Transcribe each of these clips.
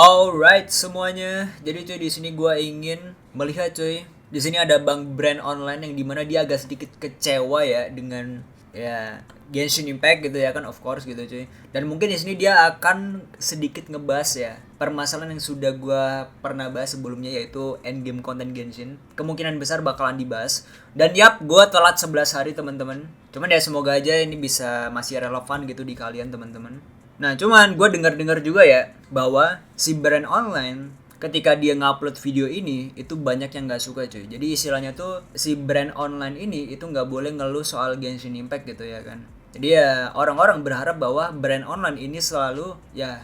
Alright semuanya, jadi cuy di sini gue ingin melihat cuy. Di sini ada bang brand online yang dimana dia agak sedikit kecewa ya dengan ya Genshin Impact gitu ya kan, of course gitu cuy. Dan mungkin di sini dia akan sedikit ngebahas ya permasalahan yang sudah gue pernah bahas sebelumnya, yaitu endgame konten Genshin. Kemungkinan besar bakalan dibahas. Dan yap, gue telat 11 hari teman-teman. Cuman ya semoga aja ini bisa masih relevan gitu di kalian teman-teman. Nah cuman gue dengar-dengar juga ya bahwa si brand online ketika dia ngupload video ini itu banyak yang nggak suka cuy. Jadi istilahnya tuh si brand online ini itu nggak boleh ngeluh soal Genshin Impact gitu ya kan. Jadi ya orang-orang berharap bahwa brand online ini selalu ya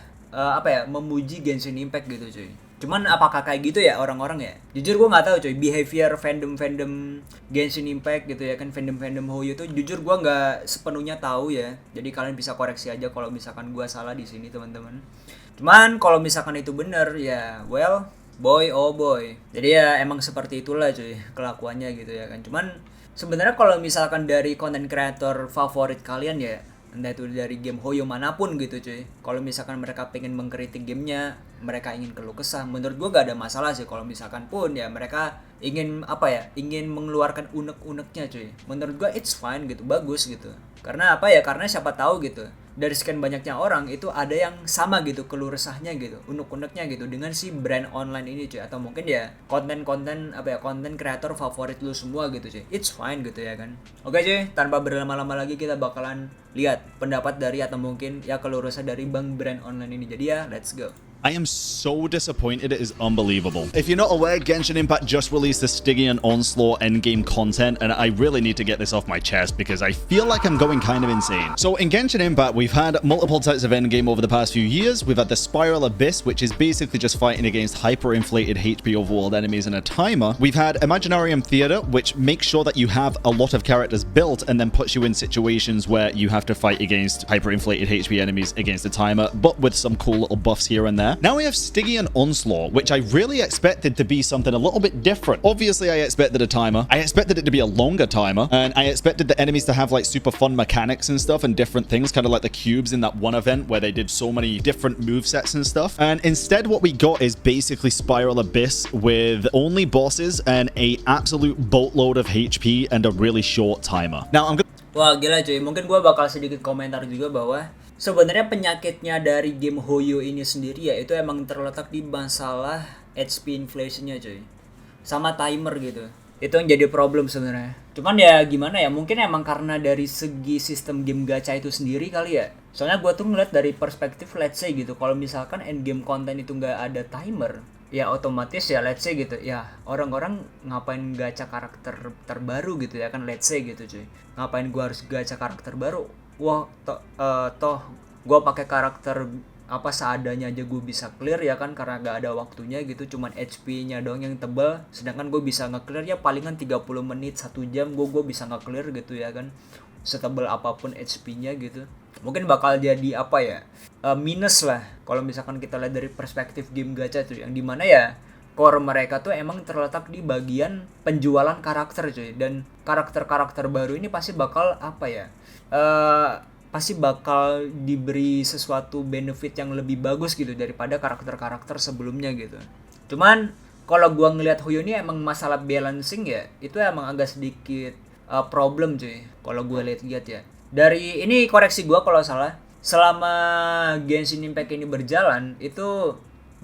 memuji Genshin Impact gitu cuy. Cuman apakah kayak gitu ya orang-orang ya? Jujur gue nggak tahu cuy, behavior fandom Genshin Impact gitu ya kan, fandom Hoyo tuh jujur gue nggak sepenuhnya tahu ya. Jadi kalian bisa koreksi aja kalau misalkan gue salah di sini teman-teman. Cuman kalau misalkan itu bener ya, well, boy oh boy. Jadi ya emang seperti itulah cuy kelakuannya gitu ya kan. Cuman sebenarnya kalau misalkan dari content creator favorit kalian ya, entah itu dari game Hoyo manapun gitu cuy, kalau misalkan mereka pengen mengkritik gamenya, mereka ingin keluh kesah, menurut gue gak ada masalah sih kalau misalkan pun ya mereka ingin ingin mengeluarkan unek-uneknya cuy. Menurut gue it's fine gitu, bagus gitu. Karena karena siapa tahu gitu dari sekian banyaknya orang itu ada yang sama gitu keluh resahnya gitu, unek-uneknya gitu dengan si brand online ini cuy, atau mungkin ya konten kreator favorit lu semua gitu cuy. It's fine gitu ya kan. Oke cuy, tanpa berlama-lama lagi kita bakalan lihat pendapat dari atau mungkin ya keluh resah dari bang brand online ini. Jadi ya let's go. I am so disappointed, it is unbelievable. If you're not aware, Genshin Impact just released the Stygian Onslaught endgame content, and I really need to get this off my chest because I feel like I'm going kind of insane. So in Genshin Impact, we've had multiple types of endgame over the past few years. We've had the Spiral Abyss, which is basically just fighting against hyperinflated HP overworld enemies in a timer. We've had Imaginarium Theater, which makes sure that you have a lot of characters built and then puts you in situations where you have to fight against hyperinflated HP enemies against a timer, but with some cool little buffs here and there. Now we have Stygian Onslaught, which I really expected to be something a little bit different. Obviously, I expected a timer. I expected it to be a longer timer, and I expected the enemies to have like super fun mechanics and stuff and different things, kind of like the cubes in that one event where they did so many different movesets and stuff. And instead, what we got is basically Spiral Abyss with only bosses and a absolute boatload of HP and a really short timer. Now I'm gonna... Wah gila cuy, mungkin gue bakal sedikit komentar juga bahwa sebenarnya penyakitnya dari game Hoyo ini sendiri ya itu emang terletak di masalah HP inflationnya cuy, sama timer gitu. Itu yang jadi problem sebenarnya. Cuman ya gimana ya, mungkin emang karena dari segi sistem game gacha itu sendiri kali ya. Soalnya gue tuh ngeliat dari perspektif let's say gitu, kalau misalkan endgame konten itu nggak ada timer, ya otomatis ya let's say gitu ya orang-orang ngapain gacha karakter terbaru gitu ya kan, let's say gitu cuy. Ngapain gue harus gacha karakter baru? Wah toh gue pakai karakter seadanya aja gue bisa clear ya kan, karena gak ada waktunya gitu, cuman HP-nya doang yang tebal, sedangkan gue bisa nge-clear ya palingan 30 menit 1 jam gue bisa nge-clear gitu ya kan, setebal apapun HP-nya gitu. Mungkin bakal jadi minus lah kalau misalkan kita lihat dari perspektif game gacha tuh, yang dimana ya core mereka tuh emang terletak di bagian penjualan karakter cuy, dan karakter-karakter baru ini pasti bakal pasti bakal diberi sesuatu benefit yang lebih bagus gitu daripada karakter-karakter sebelumnya gitu. Cuman kalau gua ngelihat Hoyo ini emang masalah balancing ya, itu emang agak sedikit problem cuy kalau gua lihat ya. Dari ini koreksi gua kalau salah, selama Genshin Impact ini berjalan itu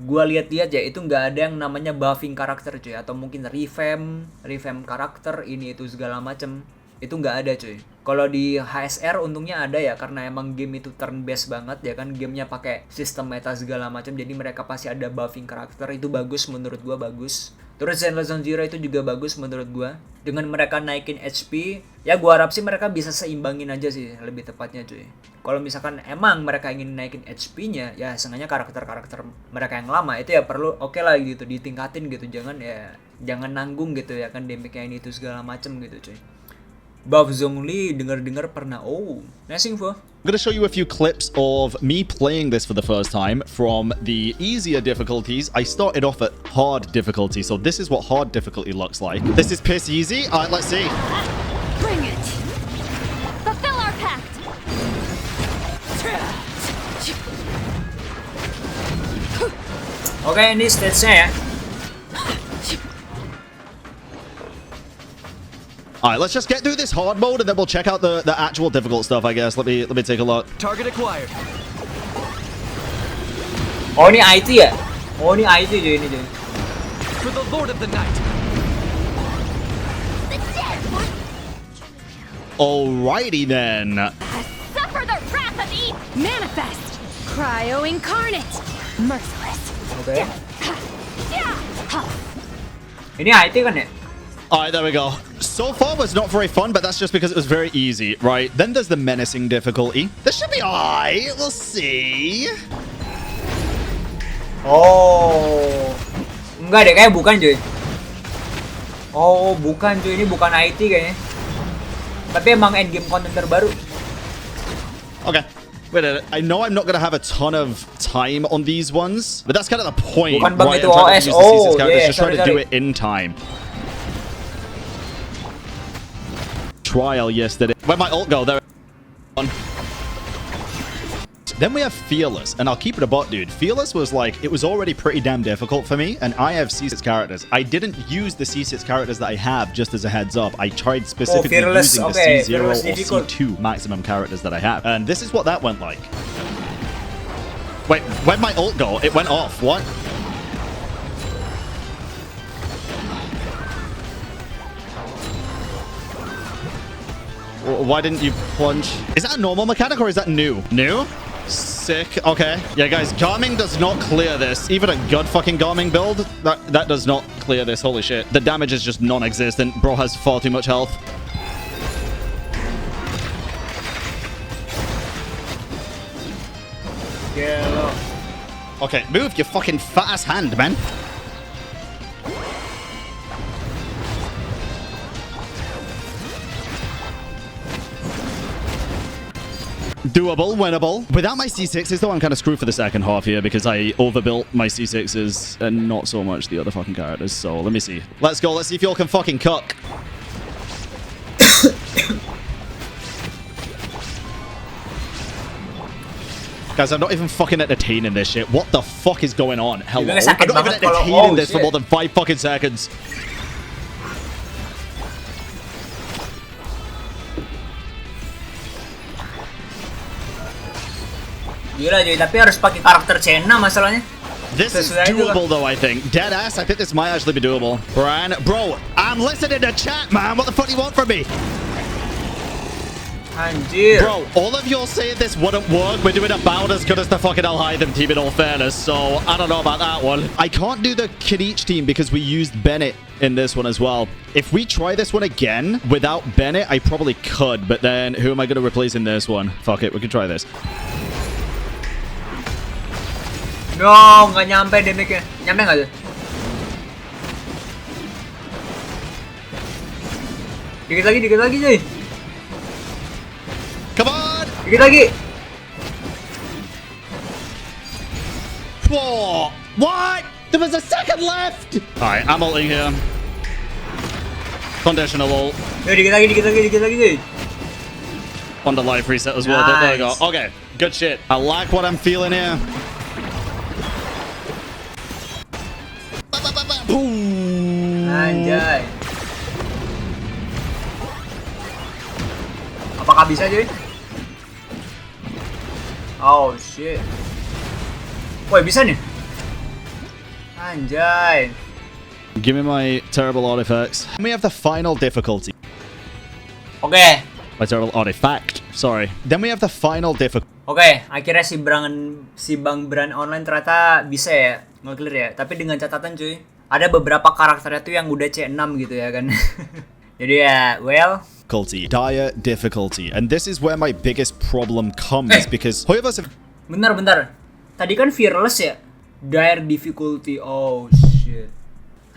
gua lihat-lihat ya itu nggak ada yang namanya buffing karakter cuy, atau mungkin revamp karakter ini itu segala macem, itu nggak ada cuy. Kalau di HSR untungnya ada ya, karena emang game itu turn based banget ya kan, gamenya pakai sistem meta segala macam, jadi mereka pasti ada buffing karakter, itu bagus menurut gua, bagus. Terus Zenless Zero itu juga bagus menurut gua, dengan mereka naikin HP ya gua harap sih mereka bisa seimbangin aja sih lebih tepatnya cuy. Kalau misalkan emang mereka ingin naikin HP-nya ya sengaja karakter-karakter mereka yang lama itu ya perlu oke lah gitu ditingkatin gitu, jangan nanggung gitu ya kan, damage-nya ini itu segala macem gitu cuy. Buff Zhongli dengar pernah. Oh, nice info. I'm going to show you a few clips of me playing this for the first time from the easier difficulties. I started off at hard difficulty, so this is what hard difficulty looks like. This is piss easy. Let's see. Bring it. Fulfill our pact. Oke, ini stage-nya ya. Alright, let's just get through this hard mode and then we'll check out the actual difficult stuff, I guess. Let me take a look. Target acquired. Oh, ini IT ya? Oh, ini IT cuy ini cuy. For the Lord of the Night. Alrighty then. Suffer the wrath of Eve. Manifest. Cryo incarnate. Merciless. Oke. Ini IT kan ya? Alright, there we go. So far was not very fun, but that's just because it was very easy, right? Then there's the menacing difficulty. This should be alright. We'll see. Oh. Enggak deh, kayak bukan cuy. Oh, bukan cuy. Ini bukan IT kayaknya. Tapi emang endgame konten terbaru. Okay. Wait a minute. I know I'm not going to have a ton of time on these ones, but that's kind of the point, Bukan bang right? itu I'm trying OS. to use the C6 Oh, characters yeah, to try to do sorry. it in time. Trial yesterday. Where'd my ult go? There. Then we have Fearless, and I'll keep it a buck, dude. Fearless was like, it was already pretty damn difficult for me, and I have C6 characters. I didn't use the C6 characters that I have, just as a heads up. I tried specifically Fearless, using okay, the C0 Fearless or difficult. C2 maximum characters that I have. And this is what that went like. Wait, where'd my ult go? It went off. What? Why didn't you plunge? Is that a normal mechanic or is that new? New? Sick. Okay. Yeah, guys, Garming does not clear this. Even a good fucking Garming build, that does not clear this. Holy shit. The damage is just non-existent. Bro has far too much health. Gelo. Okay, move your fucking fat-ass hand, man. Doable, winnable. Without my C6s, though, I'm kind of screwed for the second half here because I overbuilt my C6s and not so much the other fucking characters. So let me see. Let's go. Let's see if y'all can fucking cook. Guys, I'm not even fucking entertaining this shit. What the fuck is going on? Hello? Gila, sakit I'm not even banget kalau- entertaining oh, this for shit. more than 5 fucking seconds. Gila cuy, tapi harus pakai karakter Cena masalahnya. This is Sesuai juga. doable, though, I think. Dead ass, I think this might actually be doable. Brian, bro, I'm listening to chat, man. What the fuck do you want from me? Anjir. Bro, all of y'all saying this wouldn't work. We're doing about as good as the fucking Alhaitham team, in all fairness, so I don't know about that one. I can't do the Kinich team because we used Bennett in this one as well. If we try this one again without Bennett, I probably could, but then who am I going to replace in this one? Fuck it, we can try this. No, nggak nyampe damage-nya. Nyampe nggak tuh? Dikit lagi cuy. Come on! Dikit lagi. Whoa! What? There was a second left! Alright, I'm ulting here. Conditional ult. Yo, dikit lagi cuy. On the life reset as well. There we go. Nice. Okay, good shit. I like what I'm feeling here. Boom. Anjay. Apakah bisa cuy? Oh shit. Woi, bisa nih. Anjay. Give me my terrible artifacts. We have the final difficulty. Oke. My terrible artifact. Sorry. Then we have the final difficulty. Oke, akhirnya si Bang Bran online ternyata bisa ya nge-clear ya. Tapi dengan catatan cuy, ada beberapa karakternya tuh yang udah C6 gitu ya kan. Jadi ya, well, Dire difficulty. And this is where my biggest problem comes because Hoyovas have... bentar. Tadi kan Fearless ya? Dire difficulty. Oh shit.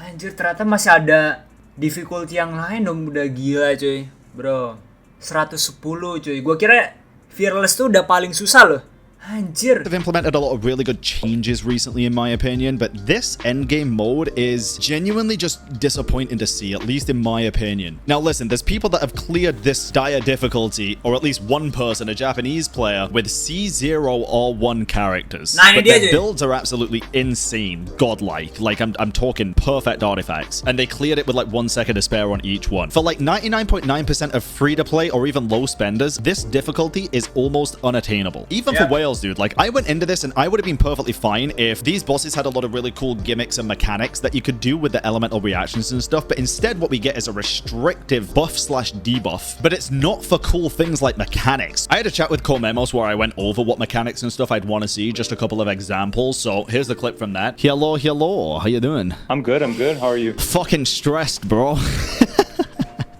Anjir, ternyata masih ada difficulty yang lain dong. Udah gila cuy. Bro, 110 cuy. Gua kira Fearless tuh udah paling susah loh. Anjir. They've implemented a lot of really good changes recently, in my opinion, but this endgame mode is genuinely just disappointing to see, at least in my opinion. Now listen, there's people that have cleared this dire difficulty, or at least one person, a Japanese player, with C0R1 characters. But their builds are absolutely insane, godlike. Like, I'm talking perfect artifacts. And they cleared it with like 1 second to spare on each one. For like 99.9% of free-to-play or even low spenders, this difficulty is almost unattainable. Even for whales, dude. Like, I went into this and I would have been perfectly fine if these bosses had a lot of really cool gimmicks and mechanics that you could do with the elemental reactions and stuff, but instead what we get is a restrictive buff/debuff, but it's not for cool things like mechanics. I had a chat with Komemos where I went over what mechanics and stuff I'd want to see, just a couple of examples, so here's the clip from that. Hello, how you doing? I'm good, how are you? Fucking stressed, bro.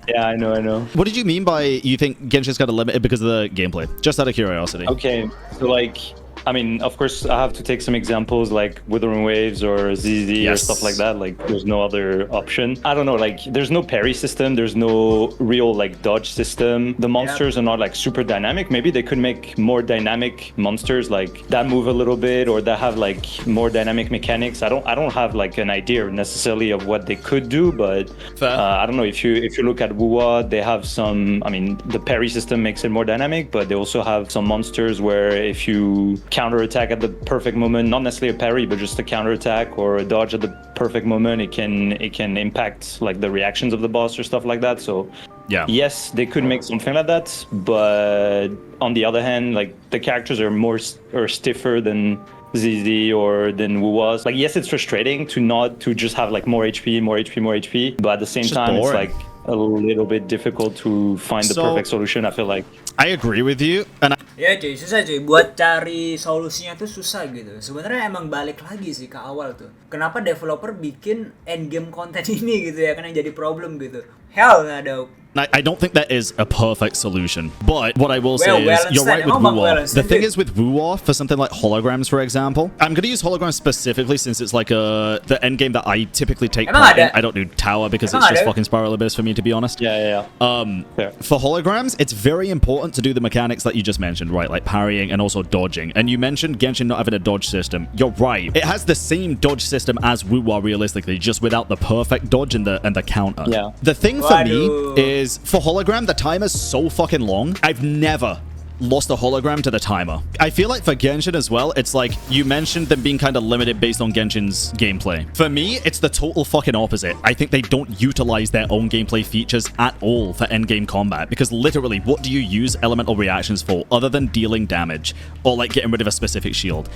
Yeah, I know. What did you mean by you think Genshin's got a limited because of the gameplay? Just out of curiosity. Okay, so like, I mean, of course, I have to take some examples like Withering Waves or ZZ or stuff like that. Like, there's no other option. I don't know, like, there's no parry system. There's no real, like, dodge system. The monsters are not, like, super dynamic. Maybe they could make more dynamic monsters, like, that move a little bit or that have, like, more dynamic mechanics. I don't have, like, an idea necessarily of what they could do, but I don't know. If you look at Wuwa, they have some, I mean, the parry system makes it more dynamic, but they also have some monsters where if you counterattack at the perfect moment, not necessarily a parry, but just a counterattack or a dodge at the perfect moment, it can impact like the reactions of the boss or stuff like that. So yes, they could make something like that, but on the other hand, like the characters are more or stiffer than ZZ or than Wuwa's. Like, yes, it's frustrating to just have like more HP, but at the same time, it's like a little bit difficult to find the perfect solution, I feel like. I agree with you, and ya cuy, susah cuy, buat cari solusinya tuh susah gitu. Sebenarnya emang balik lagi sih ke awal tuh. Kenapa developer bikin endgame konten ini gitu ya, kan yang jadi problem gitu. Hell nggak ada. I don't think that is a perfect solution, but what I will say is you're right with Wuwa. The thing is with Wuwa, for something like holograms, for example, I'm going to use holograms specifically since it's like the end game that I typically take part in. I don't do tower because it's just fucking Spiral Abyss for me, to be honest. Yeah. For holograms, it's very important to do the mechanics that you just mentioned, right? Like parrying and also dodging. And you mentioned Genshin not having a dodge system. You're right. It has the same dodge system as Wuwa, realistically, just without the perfect dodge and the counter. Yeah. The thing for me is, for hologram, the timer's so fucking long. I've never lost a hologram to the timer. I feel like for Genshin as well, it's like you mentioned them being kind of limited based on Genshin's gameplay. For me, it's the total fucking opposite. I think they don't utilize their own gameplay features at all for endgame combat, because literally, what do you use elemental reactions for other than dealing damage or like getting rid of a specific shield?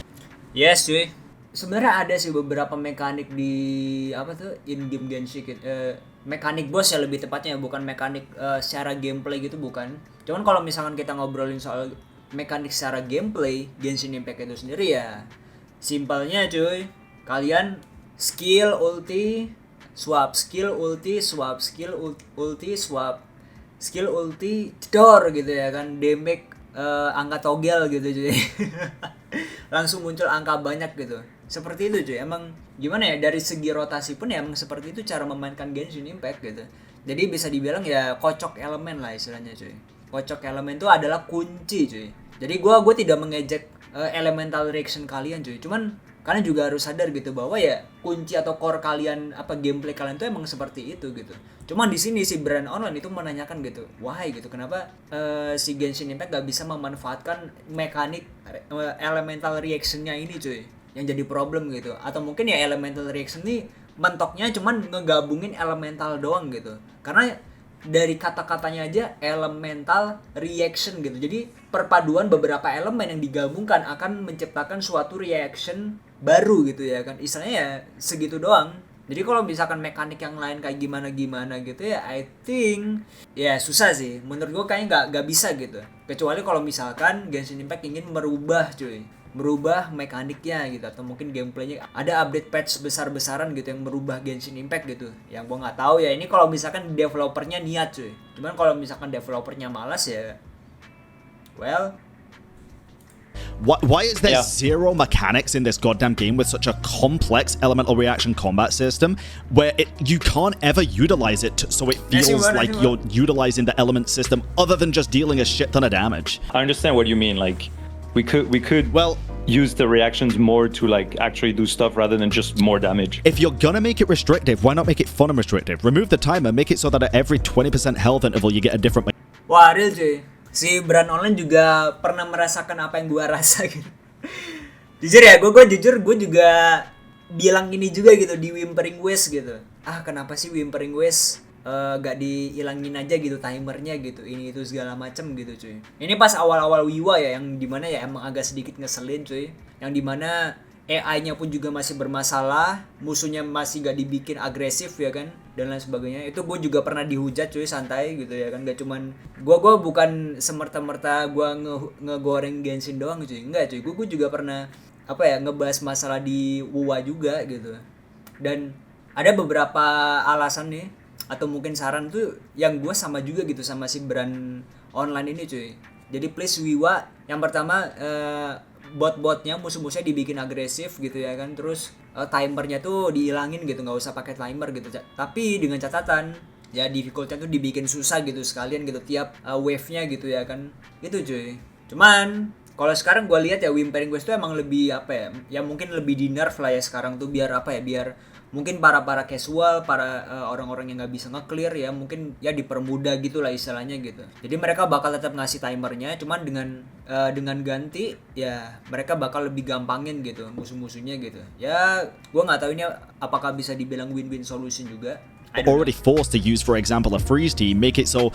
Yes, cuy. Sebenarnya ada sih beberapa mekanik di apa tuh in-game Genshin, mekanik bos ya lebih tepatnya, bukan mekanik secara gameplay gitu, bukan. Cuman kalau misalkan kita ngobrolin soal mekanik secara gameplay Genshin Impact itu sendiri ya simpelnya cuy, kalian skill ulti swap, skill ulti swap, skill ulti swap, skill ulti jedor gitu ya kan, damage angka togel gitu cuy. Langsung muncul angka banyak gitu. Seperti itu cuy. Emang gimana ya, dari segi rotasi pun ya emang seperti itu cara memainkan Genshin Impact gitu. Jadi bisa dibilang ya kocok elemen lah istilahnya cuy. Kocok elemen itu adalah kunci cuy. Jadi gue tidak mengejek elemental reaction kalian cuy. Cuman kalian juga harus sadar gitu bahwa ya kunci atau core kalian, apa gameplay kalian tuh emang seperti itu gitu. Cuman di sini si brand online itu menanyakan gitu, why gitu, kenapa si Genshin Impact gak bisa memanfaatkan mekanik elemental reactionnya ini cuy, yang jadi problem gitu. Atau mungkin ya elemental reaction ini mentoknya cuman ngegabungin elemental doang gitu. Karena dari kata-katanya aja elemental reaction gitu. Jadi perpaduan beberapa elemen yang digabungkan akan menciptakan suatu reaction baru gitu ya kan. Istilahnya ya segitu doang. Jadi kalau misalkan mekanik yang lain kayak gimana gitu ya, I think ya susah sih. Menurut gue kayaknya gak bisa gitu. Kecuali kalau misalkan Genshin Impact ingin merubah mekaniknya gitu, atau mungkin gameplaynya ada update patch besar-besaran gitu yang merubah Genshin Impact gitu. Yang gue nggak tahu ya, ini kalau misalkan developernya niat cuy. Cuman kalau misalkan developernya malas ya, well, why is there zero mechanics in this goddamn game with such a complex elemental reaction combat system where you can't ever utilize it so it feels like you're utilizing the element system other than just dealing a shit ton of damage? I understand what you mean. Like, We could Well, use the reactions more to like actually do stuff rather than just more damage. if you're gonna make it restrictive, why not make it fun and restrictive? Remove the timer, make it so that at every 20% health interval you get a different... Wah, real cuy. Si brand online juga pernah merasakan apa yang gua rasa gitu. Jujur ya, gue juga bilang ini juga gitu di Whimpering West gitu. Kenapa sih Whimpering West gak dihilangin aja gitu timernya gitu, ini itu segala macem gitu cuy. Ini pas awal-awal Wiwa ya, yang dimana ya emang agak sedikit ngeselin cuy, yang dimana AI-nya pun juga masih bermasalah, musuhnya masih gak dibikin agresif ya kan, dan lain sebagainya. Itu gue juga pernah dihujat cuy, santai gitu ya kan. Gak cuman gue bukan semerta-merta gue ngegoreng Genshin doang cuy, enggak cuy. Gue juga pernah ngebahas masalah di WoW juga gitu. Dan ada beberapa alasan nih atau mungkin saran tuh yang gue sama juga gitu sama si brand online ini cuy. Jadi please Wiwa, yang pertama bot-botnya, musuh-musuhnya dibikin agresif gitu ya kan. Terus timernya tuh dihilangin gitu, nggak usah pakai timer gitu. Tapi dengan catatan ya difficulty-nya tuh dibikin susah gitu sekalian gitu tiap wave-nya gitu ya kan. Itu cuy. Cuman kalau sekarang gue lihat ya Whimpering West tuh emang lebih ya mungkin lebih di nerf lah ya sekarang tuh, biar biar mungkin para casual, para orang-orang yang nggak bisa nge-clear ya mungkin ya dipermudah gitu lah istilahnya gitu. Jadi mereka bakal tetap ngasih timernya, cuman dengan ganti ya mereka bakal lebih gampangin gitu musuh-musuhnya gitu. Ya gue nggak tahu ini apakah bisa dibilang win-win solution juga. already forced to use, for example, a freeze team, make it so,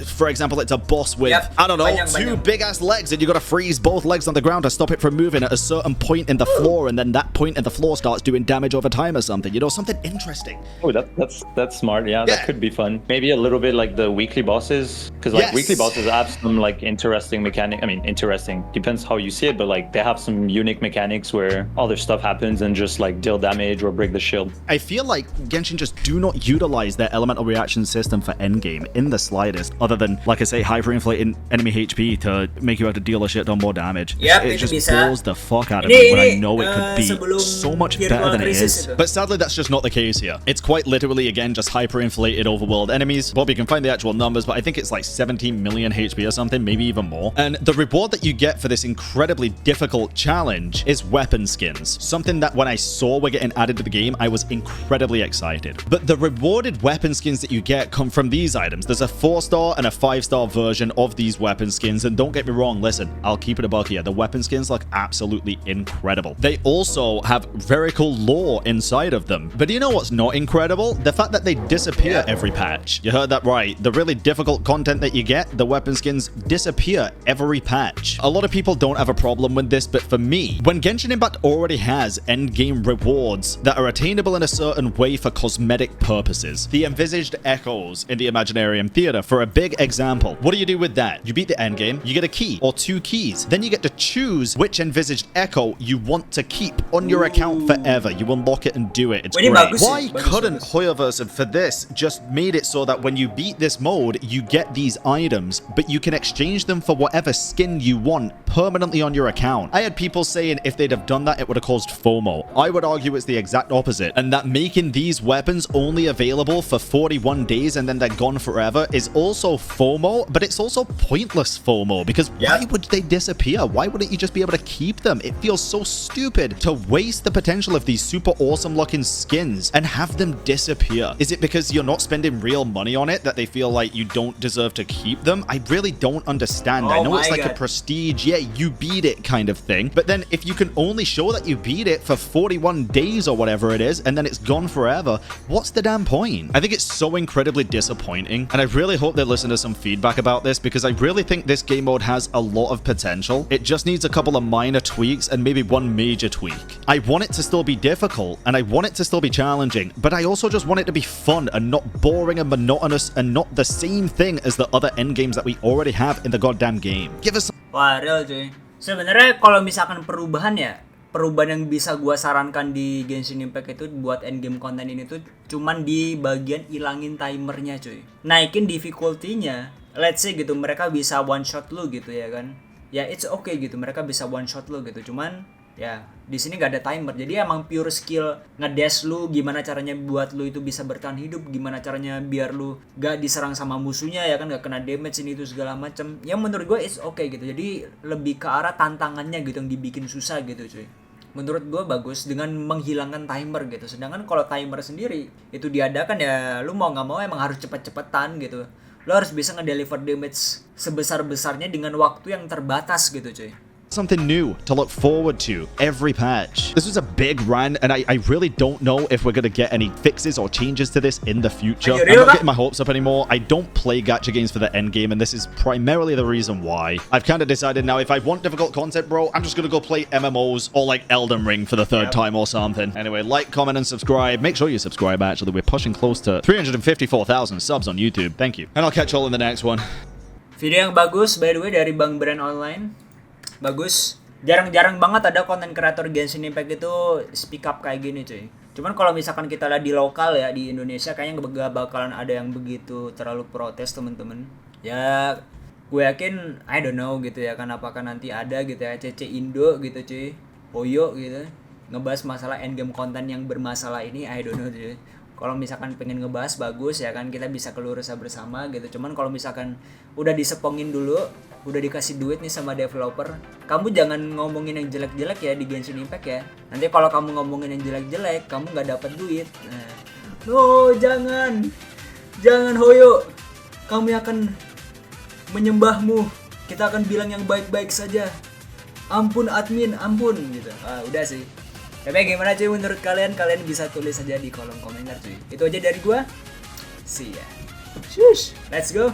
for example, it's a boss with, I don't know, two big-ass legs, and you gotta freeze both legs on the ground to stop it from moving at a certain point in the floor, and then that point in the floor starts doing damage over time or something, you know, something interesting. Oh, that's smart, yeah, that could be fun. Maybe a little bit like the weekly bosses, because like weekly bosses have some like interesting mechanic, I mean, interesting, depends how you see it, but like they have some unique mechanics where all their stuff happens and just like deal damage or break the shield. I feel like Genshin just do not utilize their elemental reaction system for endgame in the slightest, other than, like I say, hyperinflating enemy HP to make you have to deal a shit ton more damage. It just blows the fuck out of me when I know it could be so much better than it is. But sadly, that's just not the case here. It's quite literally, again, just hyperinflated overworld enemies. Bob, you can find the actual numbers, but I think it's like 17 million HP or something, maybe even more. And the reward that you get for this incredibly difficult challenge is weapon skins. Something that when I saw were getting added to the game, I was incredibly excited. But the rewarded weapon skins that you get come from these items. There's a 4-star and a 5-star version of these weapon skins, and don't get me wrong, listen, I'll keep it a buck here. The weapon skins look absolutely incredible. They also have very cool lore inside of them. But do you know what's not incredible? The fact that they disappear every patch. You heard that right. The really difficult content that you get, the weapon skins disappear every patch. A lot of people don't have a problem with this, but for me, when Genshin Impact already has endgame rewards that are attainable in a certain way for cosmetic purposes, the envisaged echoes in the Imaginarium Theater, for a big example, what do you do with that? You beat the endgame, you get a key or 2 keys. Then you get to choose which envisaged echo you want to keep on your account forever. You unlock it and do it. It's great. Why couldn't Hoyoverse for this just made it so that when you beat this mode, you get these items, but you can exchange them for whatever skin you want permanently on your account? I had people saying if they'd have done that, it would have caused FOMO. I would argue it's the exact opposite, and that making these weapons only available for 41 days and then they're gone forever is also FOMO, but it's also pointless FOMO, because why would they disappear? Why wouldn't you just be able to keep them? It feels so stupid to waste the potential of these super awesome looking skins and have them disappear. Is it because you're not spending real money on it that they feel like you don't deserve to keep them? I really don't understand. I know it's like a prestige, you beat it kind of thing, but then if you can only show that you beat it for 41 days or whatever it is, and then it's gone forever, what's the damn point? I think it's so incredibly disappointing, and I really hope they listen to some feedback about this, because I really think this game mode has a lot of potential. It just needs a couple of minor tweaks and maybe one major tweak. I want it to still be difficult, and I want it to still be challenging, but I also just want it to be fun and not boring and monotonous and not the same thing as the other endgames that we already have in the goddamn game. Give us some... Wah, real cuy. Sebenarnya kalau misalkan perubahan yang bisa gua sarankan di Genshin Impact itu buat endgame konten ini tuh cuman di bagian ilangin timernya cuy. Naikin difficulty-nya. Let's say gitu mereka bisa one shot lu gitu ya kan. Ya it's okay gitu, mereka bisa one shot lu gitu. Cuman Ya, di sini gak ada timer. Jadi emang pure skill ngedash lu, gimana caranya buat lu itu bisa bertahan hidup, gimana caranya biar lu gak diserang sama musuhnya ya kan, gak kena damage ini itu segala macam. Yang menurut gue is okay gitu. Jadi lebih ke arah tantangannya gitu yang dibikin susah gitu cuy. Menurut gue bagus dengan menghilangkan timer gitu. Sedangkan kalau timer sendiri itu diadakan ya lu mau nggak mau emang harus cepet-cepetan gitu. Lu harus bisa ngedeliver damage sebesar-besarnya dengan waktu yang terbatas gitu cuy. Something new to look forward to every patch. This was a big rant, and I really don't know if we're going to get any fixes or changes to this in the future. I'm not getting my hopes up anymore. I don't play gacha games for the end game, and this is primarily the reason why. I've kind of decided now if I want difficult content, bro, I'm just going to go play MMOs or like Elden Ring for the third time or something. Anyway, like, comment, and subscribe. Make sure you subscribe, actually. We're pushing close to 354,000 subs on YouTube. Thank you. And I'll catch you all in the next one. Video yang bagus by the way dari Bang Brand Online. Bagus. Jarang-jarang banget ada konten kreator Genshin Impact itu speak up kayak gini cuy. Cuman kalau misalkan kita lihat di lokal ya di Indonesia kayaknya gak bakalan ada yang begitu terlalu protes temen-temen. Ya gue yakin I don't know gitu ya kan, apakah nanti ada gitu ya CC Indo gitu cuy, Poyo gitu ngebahas masalah endgame konten yang bermasalah ini. I don't know cuy. Kalau misalkan pengen ngebahas bagus ya kan, kita bisa keluar bersama gitu. Cuman kalau misalkan udah disepongin dulu, udah dikasih duit nih sama developer, kamu jangan ngomongin yang jelek-jelek ya di Genshin Impact ya. Nanti kalau kamu ngomongin yang jelek-jelek, kamu nggak dapat duit. Nah, no, jangan Hoyo, kami akan menyembahmu. Kita akan bilang yang baik-baik saja. Ampun admin, ampun gitu. Udah sih. Tapi gimana cuy menurut kalian? Kalian bisa tulis aja di kolom komentar cuy. Itu aja dari gua. See ya. Shush, let's go.